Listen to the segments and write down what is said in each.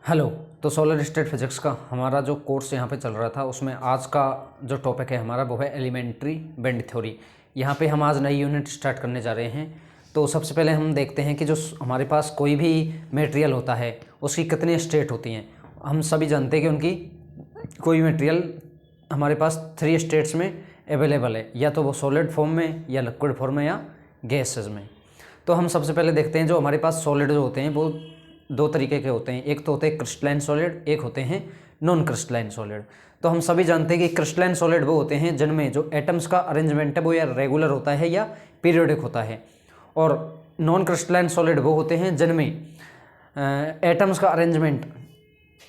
Hello. तो solid state physics का हमारा जो कोर्स यहाँ पे चल रहा था उसमें आज का जो टॉपिक है हमारा वो है एलिमेंट्री बैंड थ्योरी। यहाँ पे हम आज नई यूनिट स्टार्ट करने जा रहे हैं। तो सबसे पहले हम देखते हैं कि जो हमारे पास कोई भी मटेरियल होता है उसकी कितनी स्टेट होती हैं। हम सभी जानते हैं कि उनकी कोई मटेरियल हमारे पास 3 स्टेट्स में अवेलेबल है, या तो वो सॉलिड फॉर्म में या लिक्विड फॉर्म में या गैसेज में। तो हम सबसे पहले देखते हैं जो हमारे पास सॉलिड जो होते हैं वो 2 तरीके के होते हैं। एक तो होते हैं क्रिस्टलाइन सॉलिड, एक होते हैं नॉन क्रिस्टलाइन सॉलिड। तो हम सभी जानते हैं कि क्रिस्टलाइन सॉलिड वो होते हैं जिनमें जो एटम्स का अरेंजमेंट है वो या रेगुलर होता है या पीरियोडिक होता है, और नॉन क्रिस्टलाइन सॉलिड वो होते हैं जिनमें एटम्स का अरेंजमेंट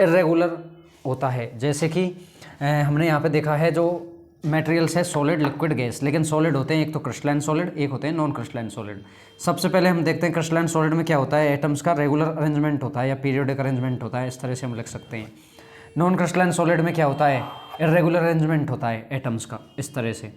इरेगुलर होता है। जैसे कि हमने यहाँ पे देखा है जो मटेरियल्स है सॉलिड, लिक्विड, गैस, लेकिन सॉलिड होते हैं एक तो क्रिस्टलाइन सॉलिड, एक होते हैं नॉन क्रिस्टलाइन सॉलिड। सबसे पहले हम देखते हैं क्रिस्टलाइन सॉलिड में क्या होता है। एटम्स का रेगुलर अरेंजमेंट होता है या पीरियोडिक अरेंजमेंट होता है, इस तरह से हम लिख सकते हैं। नॉन क्रिस्टलाइन सॉलिड में क्या होता है, इरेगुलर अरेंजमेंट होता है एटम्स का, इस तरह से।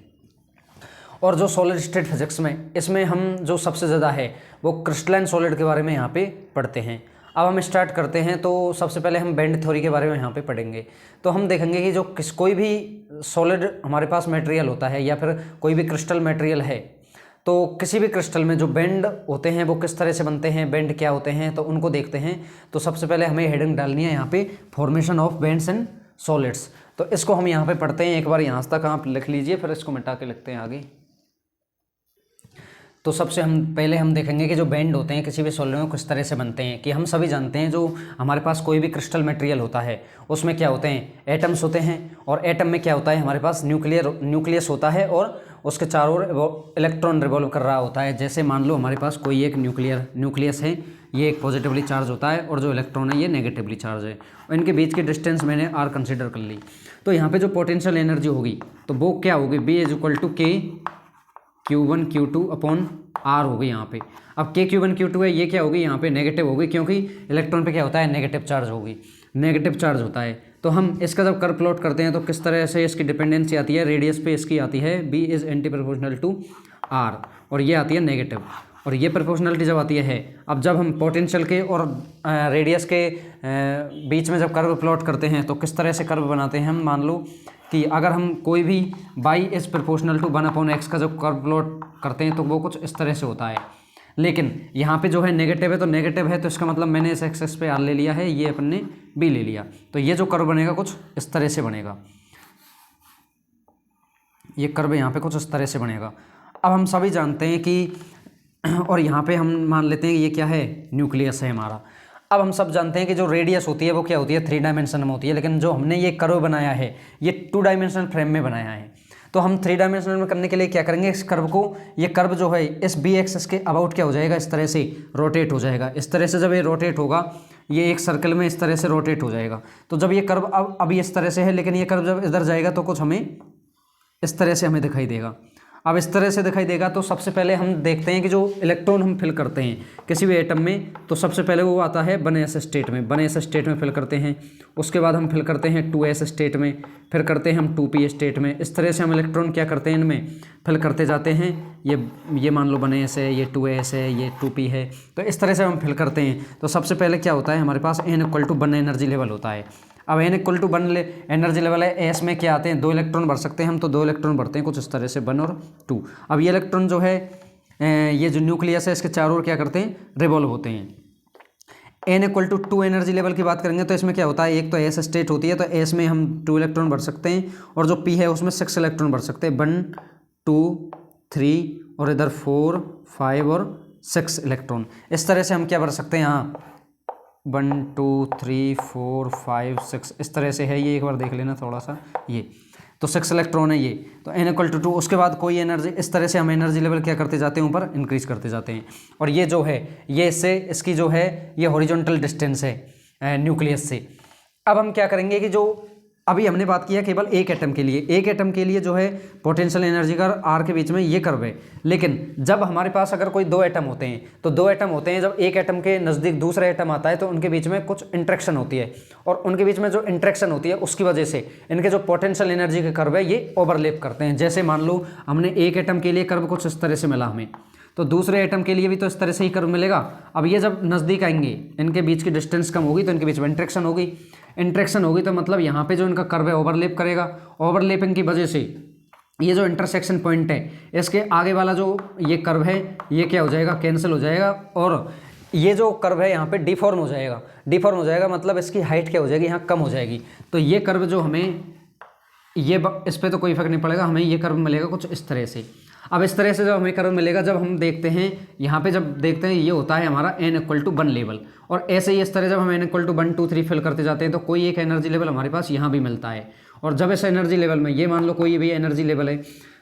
और जो सॉलिड स्टेट फिजिक्स में इसमें हम जो सबसे ज़्यादा है वो क्रिस्टलाइन सॉलिड के बारे में यहाँ पे पढ़ते हैं। अब हम स्टार्ट करते हैं। तो सबसे पहले हम बैंड थ्योरी के बारे में यहाँ पे पढ़ेंगे। तो हम देखेंगे कि जो कोई भी सॉलिड हमारे पास मटेरियल होता है या फिर कोई भी क्रिस्टल मटेरियल है, तो किसी भी क्रिस्टल में जो बैंड होते हैं वो किस तरह से बनते हैं, बैंड क्या होते हैं, तो उनको देखते हैं। तो सबसे पहले हमें हेडिंग डालनी है यहाँ पे, formation of bands and solids. तो इसको हम यहाँ पे पढ़ते हैं। एक बार यहाँ तक आप लिख लीजिए, फिर इसको मिटा के लिखते हैं आगे। तो सबसे पहले हम देखेंगे कि जो बैंड होते हैं किसी भी सॉलिड में किस तरह से बनते हैं। कि हम सभी जानते हैं जो हमारे पास कोई भी क्रिस्टल मटेरियल होता है उसमें क्या होते हैं, एटम्स होते हैं, और एटम में क्या होता है हमारे पास न्यूक्लियस होता है, और उसके चारों ओर इलेक्ट्रॉन रिवॉल्व कर रहा होता है। जैसे मान लो हमारे पास कोई एक न्यूक्लियस है, ये एक पॉजिटिवली चार्ज होता है, और जो इलेक्ट्रॉन है ये नेगेटिवली चार्ज है, और इनके बीच की डिस्टेंस मैंने r कंसिडर कर ली। तो यहाँ पे जो पोटेंशियल एनर्जी होगी तो वो क्या होगी, B = K Q1 Q2 upon R होगी यहाँ पे। अब K Q1 Q2 है, ये क्या होगी यहाँ पे नेगेटिव होगी, क्योंकि इलेक्ट्रॉन पे क्या होता है, नेगेटिव चार्ज होगी, नेगेटिव चार्ज होता है। तो हम इसका जब कर्व प्लॉट करते हैं तो किस तरह से इसकी डिपेंडेंसी आती है, रेडियस पे इसकी आती है B is anti proportional to R, और ये आती है नेगेटिव, और ये प्रोपोर्शनलिटी जब आती है। अब जब हम पोटेंशियल के और रेडियस के बीच में जब कर्व प्लॉट करते हैं तो किस तरह से कर्व बनाते हैं हम, मान लो कि अगर हम कोई भी y is proportional to 1/x का जब कर्व प्लॉट करते हैं तो वो कुछ इस तरह से होता है। लेकिन यहाँ पे जो है नेगेटिव है, तो नेगेटिव है तो इसका मतलब मैंने इस एक्सेस पे r ले लिया है, ये अपन ने b ले लिया, तो ये जो कर्व बनेगा कुछ इस तरह से बनेगा। ये कर्व यहाँ पे कुछ इस तरह से बनेगा। अब हम सभी जानते हैं कि और यहाँ पे हम मान लेते हैं कि ये क्या है, न्यूक्लियस है हमारा। अब हम सब जानते हैं कि जो रेडियस होती है वो क्या होती है, 3 डायमेंशन में होती है, लेकिन जो हमने ये कर्व बनाया है ये 2 डायमेंशनल फ्रेम में बनाया है। तो हम 3 डायमेंशनल में करने के लिए क्या करेंगे, इस कर्व को, ये कर्व जो है इस बी एक्सिस के अबाउट क्या हो जाएगा, इस तरह से रोटेट हो जाएगा। इस तरह से जब ये रोटेट होगा, ये एक सर्कल में इस तरह से रोटेट हो जाएगा। तो जब ये कर्व अब इस तरह से है, लेकिन ये कर्व जब इधर जाएगा तो कुछ हमें इस तरह से हमें दिखाई देगा। अब इस तरह से दिखाई देगा। तो सबसे पहले हम देखते हैं कि जो इलेक्ट्रॉन हम फिल करते हैं किसी भी एटम में, तो सबसे पहले वो आता है 1s स्टेट में, 1s स्टेट में फिल करते हैं। उसके बाद हम फिल करते हैं 2s स्टेट में, फिर करते हैं हम 2p स्टेट में। इस तरह से हम इलेक्ट्रॉन क्या करते हैं, इनमें फिल करते जाते हैं। ये मान लो 1s है, ये 2s है, ये 2p है, तो इस तरह से हम फिल करते हैं। तो सबसे पहले क्या होता है, हमारे पास n = 1 एनर्जी लेवल होता है। अब n = 1 एनर्जी लेवल है, s में क्या आते हैं, 2 इलेक्ट्रॉन भर सकते हैं हम, तो 2 इलेक्ट्रॉन भरते हैं कुछ इस तरह से, 1 और 2। अब ये इलेक्ट्रॉन जो है, ये जो न्यूक्लियस है इसके चारों ओर क्या करते हैं, रिवॉल्व होते हैं। n = 2 एनर्जी लेवल की बात करेंगे तो इसमें क्या होता है, एक तो s स्टेट होती है, तो s में हम 2 इलेक्ट्रॉन भर सकते हैं, और जो p है उसमें 6 इलेक्ट्रॉन भर सकते हैं, 1 2 3 और इधर 4 5 और 6 इलेक्ट्रॉन। इस तरह से हम क्या भर सकते हैं, यहाँ 1 2 3 4 5 6 इस तरह से है। ये एक बार देख लेना थोड़ा सा, ये तो 6 इलेक्ट्रॉन है ये। तो n = 2। उसके बाद कोई एनर्जी, इस तरह से हम एनर्जी लेवल क्या करते जाते हैं, ऊपर इंक्रीज करते जाते हैं। और ये जो है, ये इससे इसकी जो है ये हॉरिजॉन्टल डिस्टेंस है न्यूक्लियस से। अब हम क्या करेंगे कि जो अभी हमने बात किया केवल एक एटम के लिए, एक एटम के लिए जो है पोटेंशियल एनर्जी का r के बीच में ये कर्व है। लेकिन जब हमारे पास अगर कोई 2 एटम होते हैं, तो 2 एटम होते हैं, जब एक एटम के नज़दीक दूसरा एटम आता है तो उनके बीच में कुछ इंट्रैक्शन होती है, और उनके बीच में जो इंट्रैक्शन होती है उसकी वजह से इनके जो पोटेंशियल एनर्जी के कर्व है ये ओवरलैप करते हैं। जैसे मान लो हमने एक एटम के लिए कर्व कुछ इस तरह से मिला हमें, तो दूसरे एटम के लिए भी तो इस तरह से ही कर्व मिलेगा। अब ये जब नज़दीक आएंगे, इनके बीच की डिस्टेंस कम होगी तो इनके बीच में इंट्रैक्शन होगी। इंट्रैक्शन होगी तो मतलब यहाँ पे जो इनका कर्व है ओवरलैप करेगा। ओवरलैपिंग की वजह से ये जो इंटरसेक्शन पॉइंट है, इसके आगे वाला जो ये कर्व है ये क्या हो जाएगा, कैंसिल हो जाएगा, और ये जो कर्व है यहाँ पे डिफॉर्म हो जाएगा। डिफॉर्म हो जाएगा मतलब इसकी हाइट क्या हो जाएगी, यहाँ कम हो जाएगी। तो ये कर्व जो हमें इस पर तो कोई फर्क नहीं पड़ेगा, हमें ये कर्व मिलेगा कुछ इस तरह से। अब इस तरह से जब हमें कर्व मिलेगा, जब हम देखते हैं यहाँ पे, जब देखते हैं ये होता है हमारा n=1 लेवल, और ऐसे ही इस तरह जब हम n=1 2 3 फिल करते जाते हैं तो कोई एक एनर्जी लेवल हमारे पास यहाँ भी मिलता है। और जब इस एनर्जी लेवल में, ये मान लो कोई भी एनर्जी लेवल है,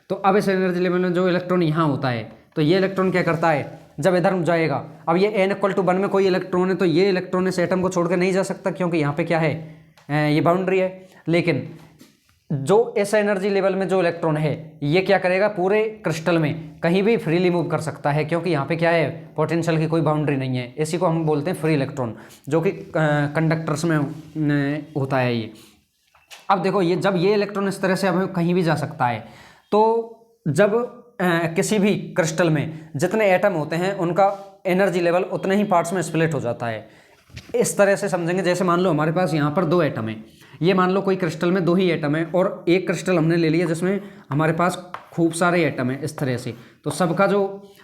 तो अब इस एनर्जी लेवल में जो इलेक्ट्रॉन यहाँ होता है, तो ये इलेक्ट्रॉन क्या करता है, जब इधर जाएगा, अब ये n=1 में कोई इलेक्ट्रॉन है तो ये इलेक्ट्रॉन इस एटम को छोड़ के नहीं जा सकता, क्योंकि यहाँ पे क्या है, ये बाउंड्री है। लेकिन जो इस एनर्जी लेवल में जो इलेक्ट्रॉन है ये क्या करेगा, पूरे क्रिस्टल में कहीं भी फ्रीली मूव कर सकता है, क्योंकि यहाँ पे क्या है, पोटेंशियल की कोई बाउंड्री नहीं है। इसी को हम बोलते हैं फ्री इलेक्ट्रॉन, जो कि कंडक्टर्स में होता है ये। अब देखो, ये जब ये इलेक्ट्रॉन इस तरह से अब कहीं भी जा सकता है, तो जब किसी भी क्रिस्टल में जितने एटम होते हैं उनका एनर्जी लेवल उतने ही पार्ट्स में स्प्लिट हो जाता है। इस तरह से समझेंगे, जैसे मान लो हमारे पास यहाँ पर 2 एटम है, ये मान लो कोई क्रिस्टल में 2 ही एटम है, और एक क्रिस्टल हमने ले लिया जिसमें हमारे पास खूब सारे एटम है इस तरह से, तो सबका जो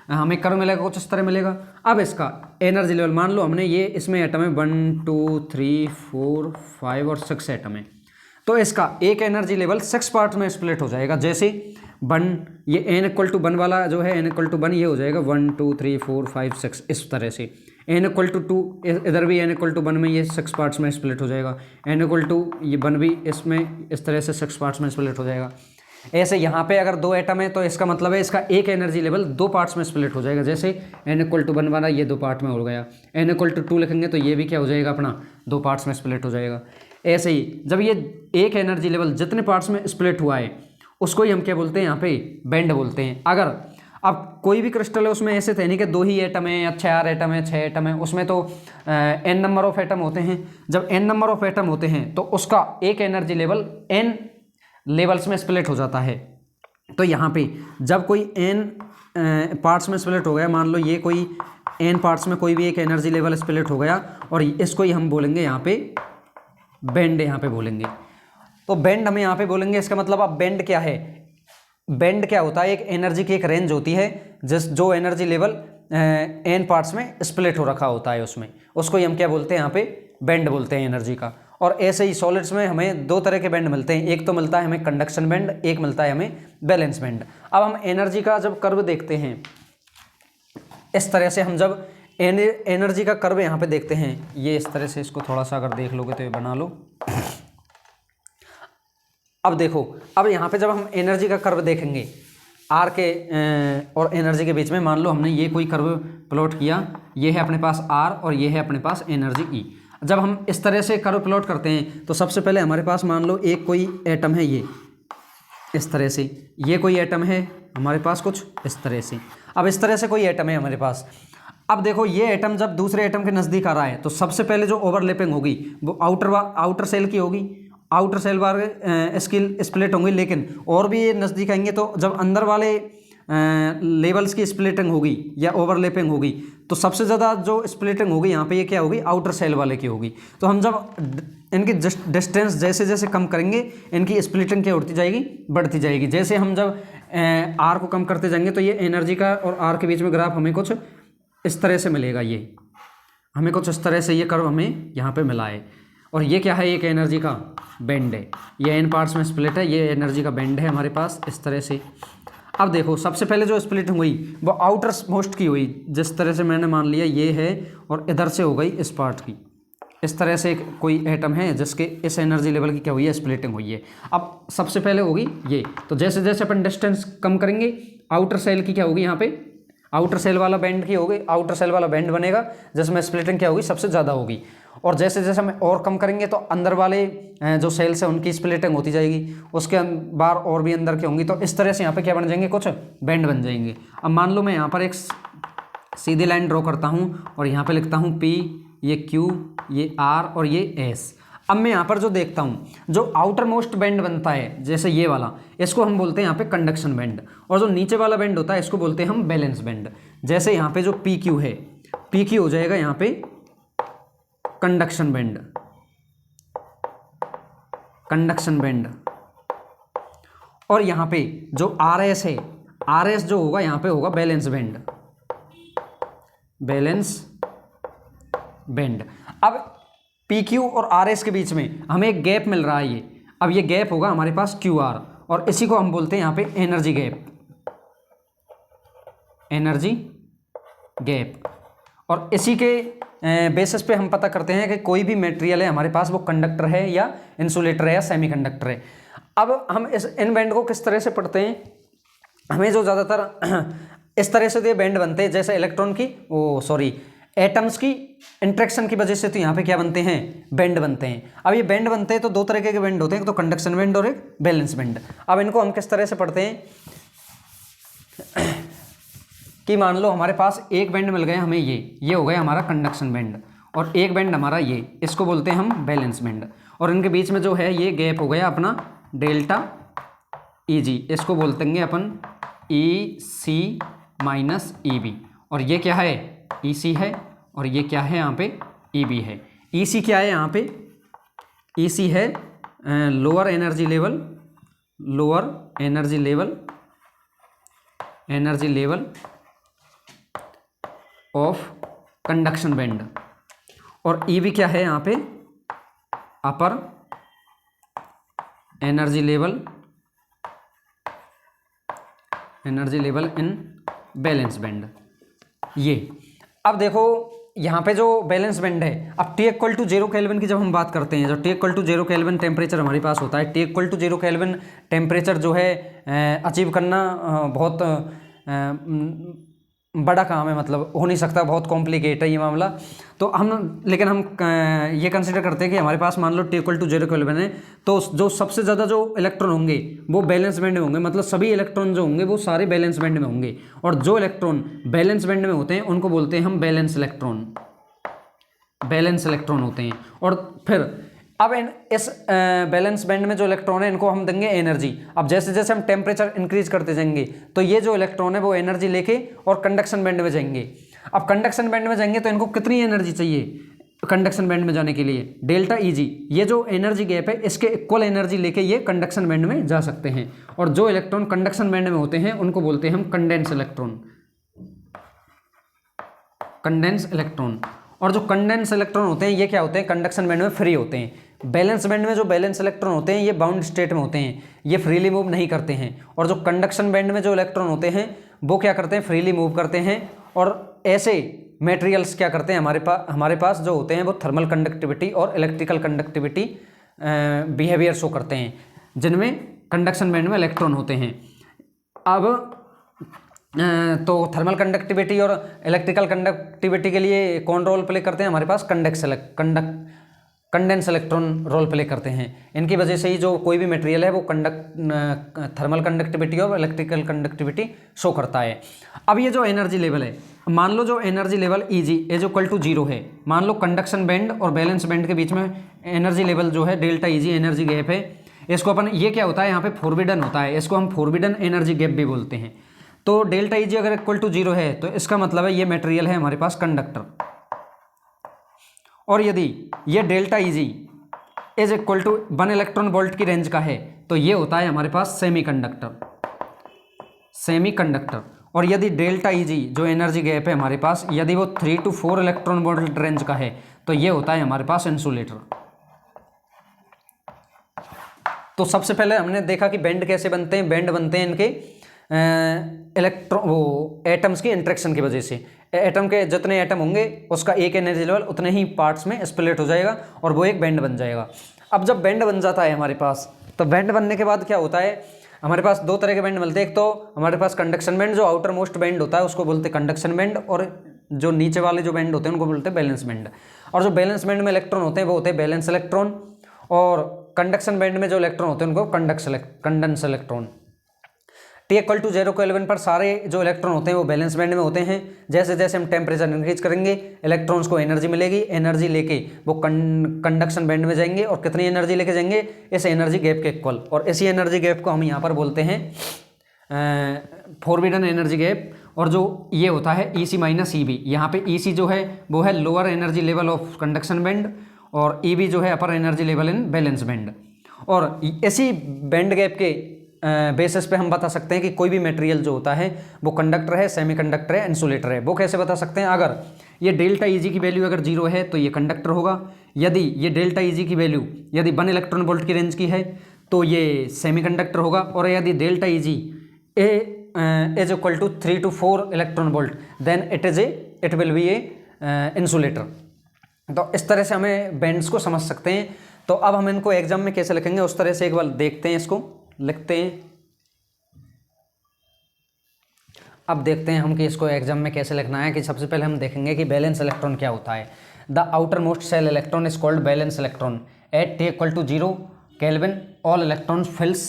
हमें कर्व मिलेगा कुछ इस तरह मिलेगा। अब इसका एनर्जी लेवल मान लो हमने ये, इसमें एटम है 1 2 3 4 5 और 6 एटम है, तो इसका एक एनर्जी लेवल 6 पार्ट में स्प्लिट हो जाएगा। जैसे 1, ये n=1 वाला जो है n=1 ये हो जाएगा 1 2 3 4 5 6 इस तरह से। n=2 इधर भी n=1 में ये 6 पार्ट्स में स्प्लिट हो जाएगा। ये 1 भी इसमें इस तरह से 6 पार्ट्स में स्प्लिट हो जाएगा। ऐसे यहाँ पे अगर 2 एटम है तो इसका मतलब है इसका एक एनर्जी लेवल 2 पार्ट्स में स्प्लिट हो जाएगा। जैसे n=1 वाला ये 2 पार्ट में हो गया, n=2 लिखेंगे तो ये भी क्या हो जाएगा, अपना 2 पार्ट्स में स्प्लिट हो जाएगा। ऐसे ही जब ये एक एनर्जी लेवल जितने पार्ट्स में स्प्लिट हुआ है उसको ही हम क्या बोलते हैं, यहाँ पे बैंड बोलते हैं। अगर अब कोई भी क्रिस्टल है उसमें ऐसे थे नहीं कि 2 ही एटम है या 4 एटम है 6 एटम है, उसमें तो n नंबर ऑफ एटम होते हैं। जब n नंबर ऑफ एटम होते हैं तो उसका एक एनर्जी लेवल n लेवल्स में स्प्लिट हो जाता है। तो यहाँ पे जब कोई n पार्ट्स में स्प्लिट हो गया, मान लो ये कोई n पार्ट्स में कोई भी एक एनर्जी लेवल स्प्लिट हो गया, और इसको ही हम बोलेंगे यहाँ पे बैंड, यहाँ पे बोलेंगे। तो बैंड हमें यहाँ पे बोलेंगे, इसका मतलब अब बैंड क्या है, बैंड क्या होता है, एक एनर्जी की एक रेंज होती है जो एनर्जी लेवल n पार्ट्स में स्प्लिट हो रखा होता है, उसको ही हम क्या बोलते हैं, यहाँ पे बैंड बोलते हैं एनर्जी का। और ऐसे ही सॉलिड्स में हमें 2 तरह के बैंड मिलते हैं, एक तो मिलता है हमें कंडक्शन बैंड, एक मिलता है हमें बैलेंस बैंड। अब हम एनर्जी का जब कर्व देखते हैं इस तरह से, हम जब एनर्जी का कर्व यहाँ पे देखते हैं, ये इस तरह से, इसको थोड़ा सा अगर देख लोगे तो ये बना लो। अब देखो, अब यहाँ पे जब हम एनर्जी का कर्व देखेंगे आर के और एनर्जी के बीच में, मान लो हमने ये कोई कर्व प्लॉट किया, ये है अपने पास आर और ये है अपने पास एनर्जी ई। जब हम इस तरह से कर्व प्लॉट करते हैं तो सबसे पहले हमारे पास मान लो एक कोई एटम है, ये इस तरह से, ये कोई एटम है हमारे पास कुछ इस तरह से। अब इस तरह से कोई एटम है हमारे पास। अब देखो, ये एटम जब दूसरे एटम के नज़दीक आ रहा है तो सबसे पहले जो ओवरलैपिंग होगी वो आउटर सेल की होगी, आउटर सेल वाले इसकी स्प्लिट होंगी। लेकिन और भी ये नज़दीक आएंगे तो जब अंदर वाले लेवल्स की स्प्लिटिंग होगी या ओवरलैपिंग होगी तो सबसे ज़्यादा जो स्प्लिटिंग होगी यहाँ पे ये क्या होगी, आउटर सेल वाले की होगी। तो हम जब इनकी डिस्टेंस जैसे जैसे कम करेंगे इनकी स्प्लिटिंग क्या उड़ती जाएगी, बढ़ती जाएगी। जैसे हम जब आर को कम करते जाएंगे तो ये एनर्जी का और आर के बीच में ग्राफ हमें कुछ इस तरह से मिलेगा, ये हमें कुछ इस तरह से ये कर्व हमें यहाँ पे मिला है। और ये क्या है, एक एनर्जी का बैंड है, ये n पार्ट्स में स्प्लिट है, ये एनर्जी का बैंड है हमारे पास इस तरह से। अब देखो, सबसे पहले जो स्प्लिटिंग हुई वो आउटर मोस्ट की हुई, जिस तरह से मैंने मान लिया ये है और इधर से हो गई इस पार्ट की। इस तरह से कोई एटम है जिसके इस एनर्जी लेवल की क्या हुई है, स्प्लिटिंग हुई है। अब सबसे पहले होगी ये, तो जैसे जैसे अपन डिस्टेंस कम करेंगे आउटर सेल की क्या होगी, यहाँ पे आउटर सेल वाला बैंड की होगी, आउटर सेल वाला बैंड बनेगा जिसमें स्प्लिटिंग क्या होगी, सबसे ज़्यादा होगी। और जैसे जैसे हम और कम करेंगे तो अंदर वाले जो सेल्स हैं उनकी स्प्लिटिंग होती जाएगी, उसके बार और भी अंदर के होंगी। तो इस तरह से यहाँ पे क्या बन जाएंगे, कुछ बैंड बन जाएंगे। अब मान लो मैं यहाँ पर एक सीधी लाइन ड्रॉ करता हूँ और यहाँ पे लिखता हूँ P, ये Q, ये R और ये S। अब मैं यहाँ पर जो देखता हूँ, जो आउटर मोस्ट बैंड बनता है जैसे ये वाला, इसको हम बोलते हैं यहाँ पे कंडक्शन बैंड, और जो नीचे वाला बैंड होता है इसको बोलते हैं हम बैलेंस बैंड। जैसे यहाँ पे जो पी क्यू है, पी क्यू हो जाएगा यहाँ पे कंडक्शन बैंड, कंडक्शन बैंड। और यहाँ पे जो आर एस है, आर एस जो होगा यहाँ पे होगा बैलेंस बैंड, बैलेंस बैंड। अब पी क्यू और आर एस के बीच में हमें एक गैप मिल रहा है ये, अब ये गैप होगा हमारे पास क्यू आर, और इसी को हम बोलते हैं यहाँ पे एनर्जी गैप, एनर्जी गैप। और इसी के बेसिस पे हम पता करते हैं कि कोई भी मटेरियल है हमारे पास वो कंडक्टर है या इंसुलेटर है या सेमीकंडक्टर है। अब हम इन बैंड को किस तरह से पढ़ते हैं, हमें जो ज़्यादातर इस तरह से ये बैंड बनते हैं, जैसे इलेक्ट्रॉन की एटम्स की इंट्रैक्शन की वजह से तो यहाँ पे क्या बनते हैं, बैंड बनते हैं। अब ये बैंड बनते हैं तो दो तरह के बैंड होते हैं, एक तो कंडक्शन बैंड और एक बैलेंस बैंड। अब इनको हम किस तरह से पढ़ते हैं कि मान लो हमारे पास एक बैंड मिल गया हमें, ये हो गया हमारा कंडक्शन बैंड, और एक बैंड हमारा ये, इसको बोलते हैं हम बैलेंस बैंड। और इनके बीच में जो है ये गैप हो गया अपना डेल्टा ई जी, इसको बोलते हैं अपन ई सी माइनस ई बी। और ये क्या है, ई सी है, और ये क्या है यहाँ पे ई बी है। ई सी क्या है यहाँ पे, ई सी है lower energy level, lower energy level, energy level of conduction band. और ई बी क्या है यहाँ पे, upper energy level, energy level in balance band. ये अब देखो यहाँ पे जो बैलेंस बैंड है, अब T इक्वल टू 0 केल्विन की जब हम बात करते हैं, जो T equal to 0 kelvin temperature हमारे पास होता है, T equal to 0 kelvin temperature जो है अचीव करना बहुत बड़ा काम है, मतलब हो नहीं सकता, बहुत कॉम्प्लिकेट है ये मामला। तो लेकिन हम ये कंसिडर करते हैं कि हमारे पास मान लो T इक्वल टू 0 केल्विन है, तो जो सबसे ज़्यादा जो इलेक्ट्रॉन होंगे वो बैलेंस बैंड में होंगे, मतलब सभी इलेक्ट्रॉन जो होंगे वो सारे बैलेंस बैंड में होंगे। और जो इलेक्ट्रॉन बैलेंस बैंड में होते हैं उनको बोलते हैं हम बैलेंस इलेक्ट्रॉन, बैलेंस इलेक्ट्रॉन होते हैं। और फिर अब इस बैलेंस बैंड में जो इलेक्ट्रॉन है इनको हम देंगे एनर्जी। अब जैसे जैसे हम टेम्परेचर इंक्रीज करते जाएंगे तो ये जो इलेक्ट्रॉन है वो एनर्जी लेके और कंडक्शन बैंड में जाएंगे। अब कंडक्शन बैंड में जाएंगे तो इनको कितनी एनर्जी चाहिए कंडक्शन बैंड में जाने के लिए, डेल्टा ई जी, ये जो एनर्जी गैप है इसके इक्वल एनर्जी लेके ये कंडक्शन बैंड में जा सकते हैं। और जो इलेक्ट्रॉन कंडक्शन बैंड में होते हैं उनको बोलते हैं हम कंडेंस इलेक्ट्रॉन, कंडेंस इलेक्ट्रॉन। और जो कंडेंस इलेक्ट्रॉन होते हैं ये क्या होते हैं, कंडक्शन बैंड में फ्री होते हैं। बैलेंस बैंड में जो बैलेंस इलेक्ट्रॉन होते हैं ये बाउंड स्टेट में होते हैं, ये फ्रीली मूव नहीं करते हैं। और जो कंडक्शन बैंड में जो इलेक्ट्रॉन होते हैं वो क्या करते हैं, फ्रीली मूव करते हैं। और ऐसे मटेरियल्स क्या करते हैं, हमारे पास जो होते हैं वो थर्मल कंडक्टिविटी और इलेक्ट्रिकल कंडक्टिविटी बिहेवियर शो करते हैं, जिनमें कंडक्शन बैंड में इलेक्ट्रॉन होते हैं। अब तो थर्मल कंडक्टिविटी और इलेक्ट्रिकल कंडक्टिविटी के लिए कौन रोल प्ले करते हैं, हमारे पास कंडेंस इलेक्ट्रॉन रोल प्ले करते हैं। इनकी वजह से ही जो कोई भी मटेरियल है वो थर्मल कंडक्टिविटी और इलेक्ट्रिकल कंडक्टिविटी शो करता है। अब ये जो एनर्जी लेवल है, मान लो जो energy level E G is equal to 0 है, मान लो कंडक्शन बैंड और बैलेंस बैंड के बीच में एनर्जी लेवल जो है delta E G energy gap है, इसको अपन, ये क्या होता है यहाँ पे फोरबिडन होता है, इसको हम फोरबिडन एनर्जी गैप भी बोलते हैं। तो डेल्टा ई जी अगर इक्वल टू 0 है तो इसका मतलब है ये मटेरियल है हमारे पास कंडक्टर। और यदि ये delta E G is equal to 1 electron volt की रेंज का है तो ये होता है हमारे पास सेमीकंडक्टर, सेमीकंडक्टर। और यदि डेल्टा ई जी जो एनर्जी गैप है हमारे पास, यदि वो 3 to 4 इलेक्ट्रॉन वोल्ट रेंज का है तो ये होता है हमारे पास इंसुलेटर। तो सबसे पहले हमने देखा कि बैंड कैसे बनते हैं, बैंड बनते हैं इनके एटम्स की इंट्रैक्शन की वजह से। एटम के जितने एटम होंगे उसका एक एनर्जी लेवल उतने ही पार्ट्स में स्प्लिट हो जाएगा और वो एक बैंड बन जाएगा। अब जब बैंड बन जाता है हमारे पास, तो बैंड बनने के बाद क्या होता है, हमारे पास दो तरह के बैंड मिलते हैं। एक तो हमारे पास कंडक्शन बैंड, जो आउटर मोस्ट बैंड होता है उसको बोलते हैं कंडक्शन बैंड, और जो नीचे वाले जो बैंड होते हैं उनको बोलते हैं बैलेंस बैंड। और जो बैलेंस बैंड में इलेक्ट्रॉन होते हैं वो होते हैं बैलेंस इलेक्ट्रॉन, और कंडक्शन बैंड में जो इलेक्ट्रॉन होते हैं उनको condense electron. T equal to 0 kelvin पर सारे जो इलेक्ट्रॉन होते हैं वो बैलेंस बैंड में होते हैं। जैसे जैसे हम टेम्परेचर इंक्रीज करेंगे इलेक्ट्रॉन्स को एनर्जी मिलेगी, एनर्जी लेके वो कंडक्शन बैंड में जाएंगे, और कितनी एनर्जी लेके जाएंगे, इस एनर्जी गैप के इक्वल। और इसी एनर्जी गैप को हम यहाँ पर बोलते हैं फोरबिडन एनर्जी गैप। और जो ये होता है E C minus E B. यहाँ पे ई सी जो है वो है lower energy level of conduction band और ई बी जो है upper energy level in balance band. और इसी बैंड गैप के बेसिस पे हम बता सकते हैं कि कोई भी मटेरियल जो होता है वो कंडक्टर है, सेमीकंडक्टर है, इंसुलेटर है। वो कैसे बता सकते हैं? अगर ये डेल्टा ई जी की वैल्यू अगर 0 है तो ये कंडक्टर होगा। यदि ये डेल्टा ई जी की वैल्यू यदि 1 इलेक्ट्रॉन वोल्ट की रेंज की है तो ये सेमीकंडक्टर होगा। और यदि delta E G is equal to 3 to 4 electron volt then it will be a insulator. तो इस तरह से हमें बैंड्स को समझ सकते हैं। तो अब हम इनको एग्जाम में कैसे लिखेंगे उस तरह से एक बार देखते हैं, इसको लिखते हैं। अब देखते हैं हम कि इसको एग्जाम में कैसे लिखना है। कि सबसे पहले हम देखेंगे कि बैलेंस इलेक्ट्रॉन क्या होता है। The outermost shell electron is called valence electron at T equal to 0 kelvin all electrons fills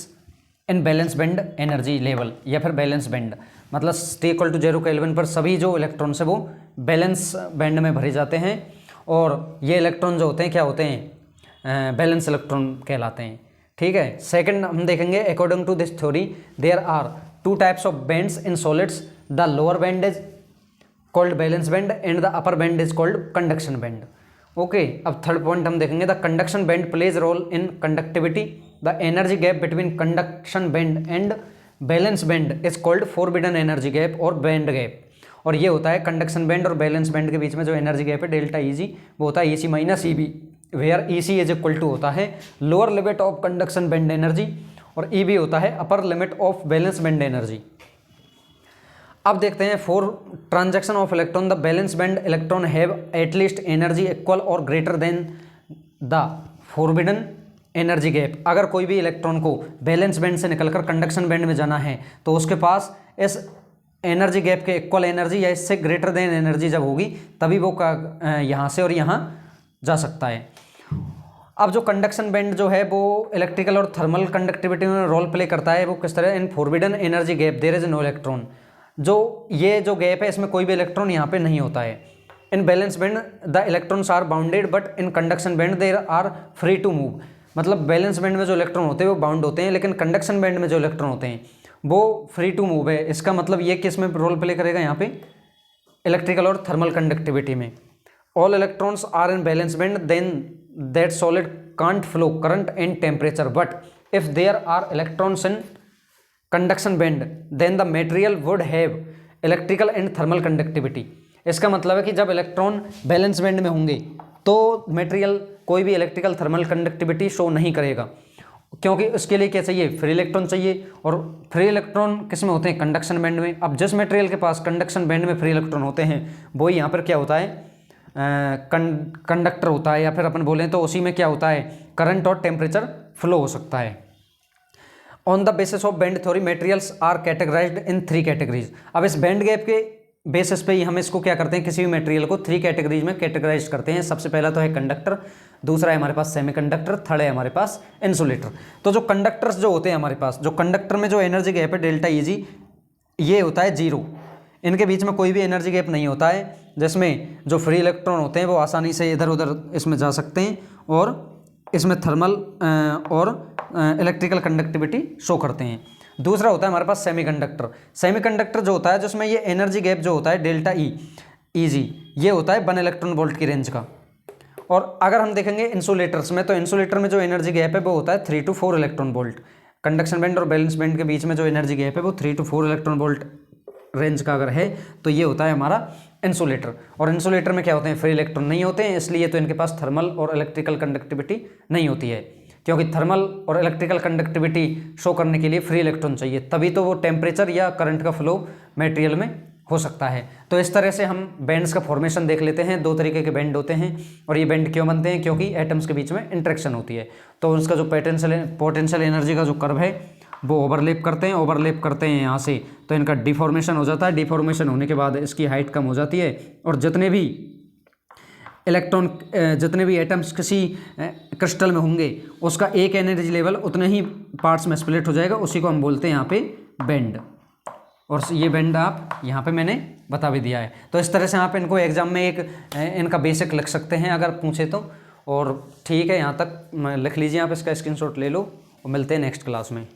in balance band energy level, या फिर बैलेंस बैंड मतलब T इक्वल टू 0 केल्विन पर सभी जो इलेक्ट्रॉन्स है वो बैलेंस बैंड में भरे जाते हैं। और ये इलेक्ट्रॉन जो होते हैं क्या होते हैं? बैलेंस इलेक्ट्रॉन कहलाते हैं। ठीक है। सेकंड हम देखेंगे according to this theory there are 2 types of bands in solids. The lower band is called balance band and the upper band is called conduction band. Okay. अब थर्ड पॉइंट हम देखेंगे the conduction band plays role in conductivity. The energy gap between conduction band and balance band is called forbidden energy gap और band gap. और ये होता है conduction band और balance band के बीच में जो एनर्जी गैप है डेल्टा ई जी, वो होता है E C minus E B, where E C is equal to होता है lower limit of conduction band energy और ई बी होता है upper limit of valence band energy. अब देखते हैं for transaction of electron the valence band electron have at least energy equal और greater than the forbidden energy gap. अगर कोई भी इलेक्ट्रॉन को बैलेंस बैंड से निकलकर कंडक्शन बैंड में जाना है तो उसके पास इस एनर्जी गैप के इक्वल एनर्जी या इससे ग्रेटर देन एनर्जी जब होगी तभी वो यहाँ से और यहाँ जा सकता है। अब जो कंडक्शन बैंड जो है वो इलेक्ट्रिकल और थर्मल कंडक्टिविटी में रोल प्ले करता है। वो किस तरह? In forbidden energy gap there is no electron. जो ये जो गैप है इसमें कोई भी इलेक्ट्रॉन यहाँ पे नहीं होता है। In balance band the electrons are bounded but in conduction band there are free to move. मतलब बैलेंस बैंड में जो इलेक्ट्रॉन होते हैं वो बाउंड होते हैं, लेकिन कंडक्शन बैंड में जो इलेक्ट्रॉन होते हैं वो फ्री टू मूव है। इसका मतलब ये किस में रोल प्ले करेगा? यहाँ पे इलेक्ट्रिकल और थर्मल कंडक्टिविटी में। All electrons are in balance band then that solid can't flow current and temperature but if there are electrons in conduction band then the material would have electrical and thermal conductivity. इसका मतलब है कि जब electron balance band में होंगे तो material कोई भी इलेक्ट्रिकल थर्मल कंडक्टिविटी शो नहीं करेगा, क्योंकि उसके लिए क्या चाहिए? फ्री इलेक्ट्रॉन चाहिए। और फ्री इलेक्ट्रॉन किस में होते हैं? कंडक्शन बैंड में। अब जिस मटेरियल के पास कंडक्शन बैंड में फ्री इलेक्ट्रॉन होते हैं वो यहाँ पर क्या होता है? कंडक्टर होता है, या फिर अपन बोलें तो उसी में क्या होता है? करंट और टेम्परेचर फ्लो हो सकता है। On the basis of band theory materials are categorised in 3 categories. अब इस बैंड गैप के बेसिस पे ही हम इसको क्या करते हैं? किसी भी मटेरियल को 3 कैटेगरीज में कैटेगराइज करते हैं। सबसे पहला तो है कंडक्टर, दूसरा है हमारे पास सेमीकंडक्टर, थर्ड है हमारे पास इंसुलेटर। तो जो कंडक्टर्स जो होते हैं हमारे पास, जो कंडक्टर में जो एनर्जी गैप है डेल्टा ई जी, ये होता है 0। इनके बीच में कोई भी एनर्जी गैप नहीं होता है, जिसमें जो फ्री इलेक्ट्रॉन होते हैं वो आसानी से इधर उधर इसमें जा सकते हैं और इसमें थर्मल और इलेक्ट्रिकल कंडक्टिविटी शो करते हैं। दूसरा होता है हमारे पास सेमीकंडक्टर। सेमीकंडक्टर जो होता है जिसमें ये एनर्जी गैप जो होता है डेल्टा ई जी, ये होता है 1 इलेक्ट्रॉन वोल्ट की रेंज का। और अगर हम देखेंगे इंसुलेटर्स में, तो इंसुलेटर में जो एनर्जी गैप है वो होता है 3 to 4 electron volt. Conduction band और बैलेंस बैंड के बीच में जो एनर्जी गैप है वो 3 to 4 इलेक्ट्रॉन वोल्ट रेंज का अगर है तो ये होता है हमारा इंसुलेटर। और इंसुलेटर में क्या होते हैं? फ्री इलेक्ट्रॉन नहीं होते हैं, इसलिए तो इनके पास थर्मल और इलेक्ट्रिकल कंडक्टिविटी नहीं होती है, क्योंकि थर्मल और इलेक्ट्रिकल कंडक्टिविटी शो करने के लिए फ्री इलेक्ट्रॉन चाहिए, तभी तो वो टेम्परेचर या करंट का फ्लो मटेरियल में हो सकता है। तो इस तरह से हम बैंड्स का फॉर्मेशन देख लेते हैं। 2 तरीके के बैंड होते हैं और ये बैंड क्यों बनते हैं? क्योंकि एटम्स के बीच में इंटरेक्शन होती है, तो उसका जो पोटेंशियल एनर्जी का जो कर्व है वो ओवरलैप करते हैं यहाँ से, तो इनका डिफॉर्मेशन हो जाता है। डिफॉर्मेशन होने के बाद इसकी हाइट कम हो जाती है और जितने भी एटम्स किसी क्रिस्टल में होंगे उसका एक एनर्जी लेवल उतने ही पार्ट्स में स्प्लिट हो जाएगा, उसी को हम बोलते हैं यहाँ पे बैंड। और ये बैंड आप यहाँ पे मैंने बता भी दिया है। तो इस तरह से आप इनको एग्जाम में एक इनका बेसिक लिख सकते हैं अगर पूछे तो। और ठीक है, यहाँ तक लिख लीजिए आप, इसका स्क्रीनशॉट ले लो और मिलते हैं नेक्स्ट क्लास में।